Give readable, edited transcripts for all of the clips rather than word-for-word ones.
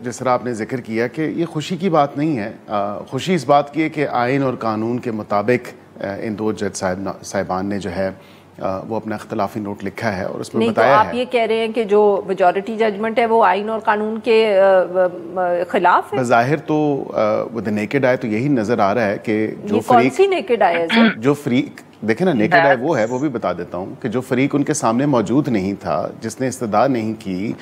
جس طرح آپ نے ذکر کیا کہ یہ خوشی کی بات نہیں ہے، خوشی اس بات کی ہے کہ آئین اور قانون کے مطابق ان دو جج صاحبان نے جو ہے وہ اپنا اختلافی نوٹ لکھا ہے اور اس میں بتایا ہے۔ نہیں تو آپ یہ کہہ رہے ہیں کہ جو میجورٹی ججمنٹ ہے وہ آئین اور قانون کے خلاف ہے؟ بظاہر تو ود نیکڈ آئی تو یہی نظر آ رہا ہے کہ جو فریق، کون سی نیکڈ آئی ہے سر؟ جو فریق دیکھیں نا نیکڈ آئی وہ ہے، وہ بھی بتا دیتا ہوں کہ جو فریق ان کے سامنے موجود نہیں تھا، جس نے استدعا نہیں کی،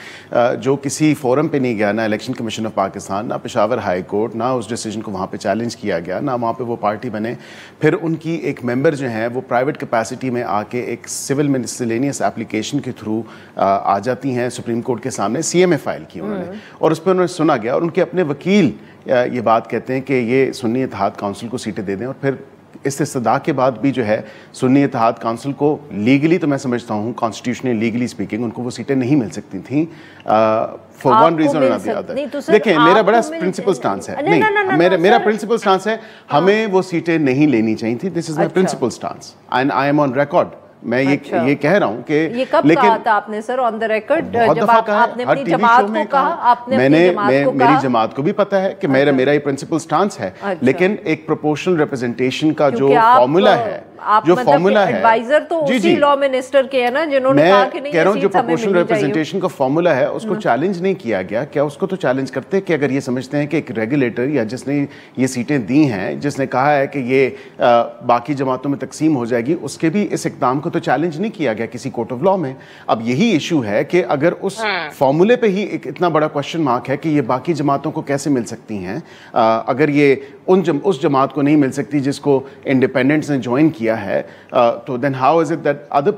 جو کسی فورم پہ نہیں گیا، نہ الیکشن کمیشن آف پاکستان، نہ پشاور ہائی کورٹ، نہ اس ڈیسیجن کو وہاں پہ چیلنج کیا گیا، نہ وہاں پہ وہ پارٹی بنے، پھر ان کی ایک ممبر جو ہیں وہ پرائیویٹ کیپیسٹی میں آ کے ایک سول مسلینیس اپلیکیشن کے تھرو آ جاتی ہیں سپریم کورٹ کے سامنے، سی ایم اے فائل کی انہوں نے، اور اس پہ انہوں نے سنا گیا اور ان کے اپنے وکیل یہ بات کہتے ہیں کہ یہ سنی اتحاد کونسل کو سیٹیں دے دیں، اور پھر اس استدعا کے بعد بھی جو ہے سنی اتحاد کونسل کو لیگلی تو میں سمجھتا ہوں کانسٹیٹیوشنلی لیگلی اسپیکنگ ان کو وہ سیٹیں نہیں مل سکتی تھیں فار ون ریزن اور دی ادر۔ دیکھیں میرا بڑا پرنسپل سٹانس ہے، نہیں میرا پرنسپل سٹانس ہے ہمیں وہ سیٹیں نہیں لینی چاہیے تھی، this is my principle stance and I am on record, میں یہ کہہ رہا ہوں کہ یہ کب کہا تھا آپ نے سر آن دی ریکارڈ؟ جب آپ نے اپنی جماعت کو کہا، آپ نے اپنی جماعت کو کہا، میری جماعت کو بھی پتہ ہے کہ میرا یہ پرنسپل سٹانس ہے، لیکن ایک پروپورشنل ریپرزنٹیشن کا جو فارمولا ہے، جو فارمولا ہے، ایڈوائزر تو اسی لا منسٹر کے ہیں نا جنہوں نے کہا کہ نہیں، میں کہہ رہا ہوں جو پروپورشنل ریپرزنٹیشن کا فارمولا ہے اس کو چیلنج نہیں کیا گیا، کیا اس کو تو چیلنج کرتے کہ اگر یہ سمجھتے ہیں کہ ایک ریگولیٹر یا جس نے یہ سیٹیں دی ہیں، جس نے کہا ہے کہ یہ باقی جماعتوں میں تقسیم ہو جائے گی، اس کے بھی اس اقدام کو تو چیلنج نہیں کیا گیا کسی کورٹ آف لا میں۔ اب یہی ایشو ہے کہ اگر اس فارمولے پہ ہی ایک اتنا بڑا کوشچن مارک ہے کہ یہ باقی جماعتوں کو کیسے مل سکتی ہیں، اگر یہ اس جماعت کو نہیں مل سکتی جس کو انڈیپینڈنٹس نے جوائن کیا ہے، تو then how is it that other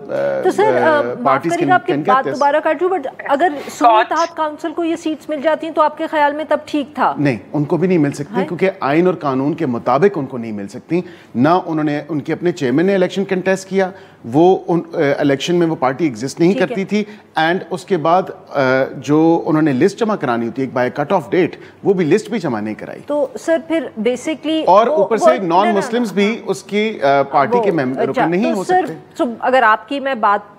parties can آپ کی get بات this؟ دوبارہ کاٹ رہی ہوں، بٹ اگر سنی اتحاد کونسل کو یہ سیٹس مل جاتی ہیں تو آپ کے خیال میں تب ٹھیک تھا؟ نہیں، ان کو بھی نہیں مل سکتی کیونکہ آئین اور قانون کے مطابق ان کو نہیں مل سکتی، نہ انہوں نے ان کے اپنے چیئرمین نے الیکشن کنٹیسٹ کیا، وہ الیکشن میں وہ پارٹی ایگزسٹ نہیں کرتی تھی، اینڈ اس کے بعد جو انہوں نے لسٹ جمع کرانی ہوتی ہے بائی کٹ آف ڈیٹ، وہ بھی لسٹ بھی جمع نہیں کرائی۔ تو سر پھر بیسکلی اور اوپر سے نان مسلمز بھی اس کی پارٹی کے ممبر نہیں ہو سکتے۔ اگر آپ کی میں بات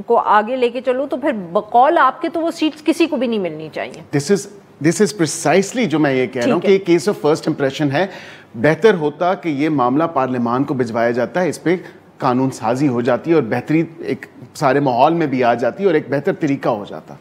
کو آگے لے کے چلوں تو پھر بقول آپ کے تو وہ سیٹس کسی کو بھی نہیں ملنی چاہیے۔ دس از پریسائسلی جو میں یہ کہہ رہا ہوں کہ یہ کیس آف فرسٹ امپریشن ہے، بہتر ہوتا کہ یہ معاملہ پارلیمان کو بھجوایا جاتا ہے، اس پہ قانون سازی ہو جاتی ہے اور بہتری ایک سارے ماحول میں بھی آ جاتی ہے اور ایک بہتر طریقہ ہو جاتا۔